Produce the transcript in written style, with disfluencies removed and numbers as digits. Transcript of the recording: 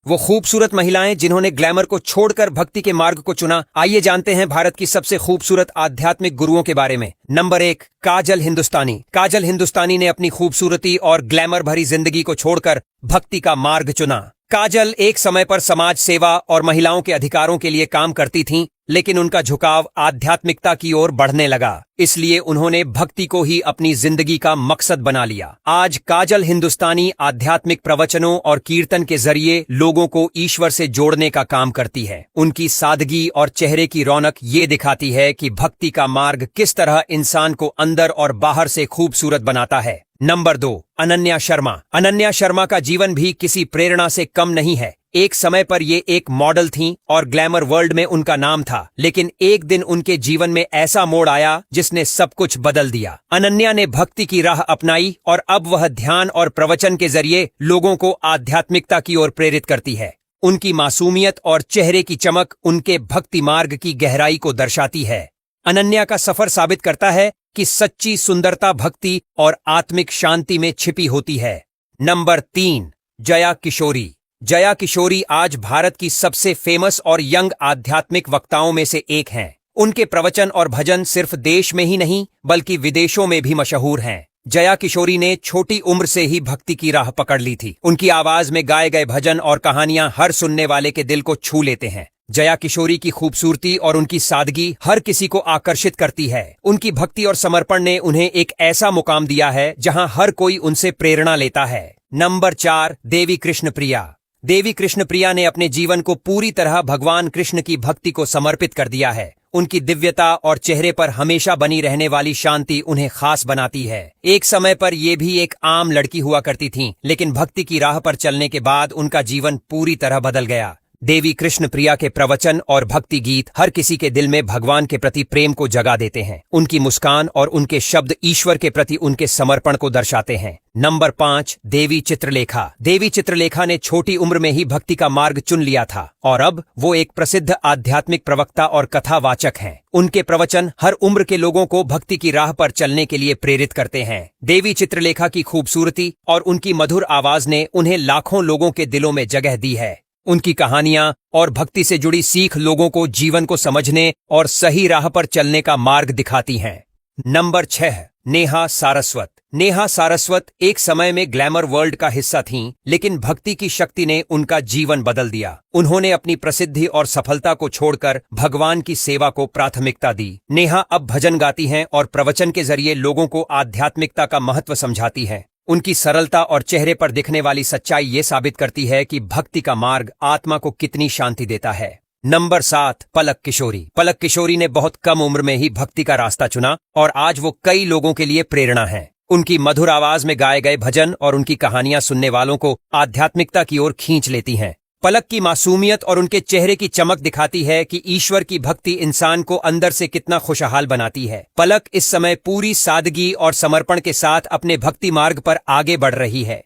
वो खूबसूरत महिलाएं जिन्होंने ग्लैमर को छोड़कर भक्ति के मार्ग को चुना। आइए जानते हैं भारत की सबसे खूबसूरत आध्यात्मिक गुरुओं के बारे में। नंबर 1, काजल हिंदुस्तानी। काजल हिंदुस्तानी ने अपनी खूबसूरती और ग्लैमर भरी जिंदगी को छोड़कर भक्ति का मार्ग चुना। काजल एक समय पर समाज सेवा और महिलाओं के अधिकारों के लिए काम करती थीं, लेकिन उनका झुकाव आध्यात्मिकता की ओर बढ़ने लगा। इसलिए उन्होंने भक्ति को ही अपनी जिंदगी का मकसद बना लिया। आज काजल हिंदुस्तानी आध्यात्मिक प्रवचनों और कीर्तन के जरिए लोगों को ईश्वर से जोड़ने का काम करती है। उनकी सादगी और चेहरे की रौनक ये दिखाती है कि भक्ति का मार्ग किस तरह इंसान को अंदर और बाहर से खूबसूरत बनाता है। नंबर 2, अनन्या शर्मा। अनन्या शर्मा का जीवन भी किसी प्रेरणा से कम नहीं है। एक समय पर ये एक मॉडल थीं और ग्लैमर वर्ल्ड में उनका नाम था, लेकिन एक दिन उनके जीवन में ऐसा मोड़ आया जिसने सब कुछ बदल दिया। अनन्या ने भक्ति की राह अपनाई और अब वह ध्यान और प्रवचन के जरिए लोगों को आध्यात्मिकता की ओर प्रेरित करती है। उनकी मासूमियत और चेहरे की चमक उनके भक्ति मार्ग की गहराई को दर्शाती है। अनन्या का सफर साबित करता है कि सच्ची सुंदरता भक्ति और आत्मिक शांति में छिपी होती है। नंबर 3, जया किशोरी। जया किशोरी आज भारत की सबसे फेमस और यंग आध्यात्मिक वक्ताओं में से एक हैं। उनके प्रवचन और भजन सिर्फ देश में ही नहीं बल्कि विदेशों में भी मशहूर हैं। जया किशोरी ने छोटी उम्र से ही भक्ति की राह पकड़ ली थी। उनकी आवाज में गाए गए भजन और कहानियां हर सुनने वाले के दिल को छू लेते हैं। जया किशोरी की खूबसूरती और उनकी सादगी हर किसी को आकर्षित करती है। उनकी भक्ति और समर्पण ने उन्हें एक ऐसा मुकाम दिया है जहां हर कोई उनसे प्रेरणा लेता है। नंबर 4, देवी कृष्ण प्रिया। देवी कृष्ण प्रिया ने अपने जीवन को पूरी तरह भगवान कृष्ण की भक्ति को समर्पित कर दिया है। उनकी दिव्यता और चेहरे पर हमेशा बनी रहने वाली शांति उन्हें खास बनाती है। एक समय पर ये भी एक आम लड़की हुआ करती थीं, लेकिन भक्ति की राह पर चलने के बाद उनका जीवन पूरी तरह बदल गया। देवी कृष्ण प्रिया के प्रवचन और भक्ति गीत हर किसी के दिल में भगवान के प्रति प्रेम को जगा देते हैं। उनकी मुस्कान और उनके शब्द ईश्वर के प्रति उनके समर्पण को दर्शाते हैं। नंबर 5, देवी चित्रलेखा। देवी चित्रलेखा ने छोटी उम्र में ही भक्ति का मार्ग चुन लिया था और अब वो एक प्रसिद्ध आध्यात्मिक प्रवक्ता और कथावाचक हैं। उनके प्रवचन हर उम्र के लोगों को भक्ति की राह पर चलने के लिए प्रेरित करते हैं। देवी चित्रलेखा की खूबसूरती और उनकी मधुर आवाज ने उन्हें लाखों लोगों के दिलों में जगह दी है। उनकी कहानियां और भक्ति से जुड़ी सीख लोगों को जीवन को समझने और सही राह पर चलने का मार्ग दिखाती हैं। नंबर 6, नेहा सारस्वत। नेहा सारस्वत एक समय में ग्लैमर वर्ल्ड का हिस्सा थीं, लेकिन भक्ति की शक्ति ने उनका जीवन बदल दिया। उन्होंने अपनी प्रसिद्धि और सफलता को छोड़कर भगवान की सेवा को प्राथमिकता दी। नेहा अब भजन गाती हैं और प्रवचन के जरिए लोगों को आध्यात्मिकता का महत्व समझाती हैं। उनकी सरलता और चेहरे पर दिखने वाली सच्चाई ये साबित करती है कि भक्ति का मार्ग आत्मा को कितनी शांति देता है। नंबर 7, पलक किशोरी। पलक किशोरी ने बहुत कम उम्र में ही भक्ति का रास्ता चुना और आज वो कई लोगों के लिए प्रेरणा है। उनकी मधुर आवाज में गाए गए भजन और उनकी कहानियां सुनने वालों को आध्यात्मिकता की ओर खींच लेती हैं। पलक की मासूमियत और उनके चेहरे की चमक दिखाती है कि ईश्वर की भक्ति इंसान को अंदर से कितना खुशहाल बनाती है। पलक इस समय पूरी सादगी और समर्पण के साथ अपने भक्ति मार्ग पर आगे बढ़ रही है।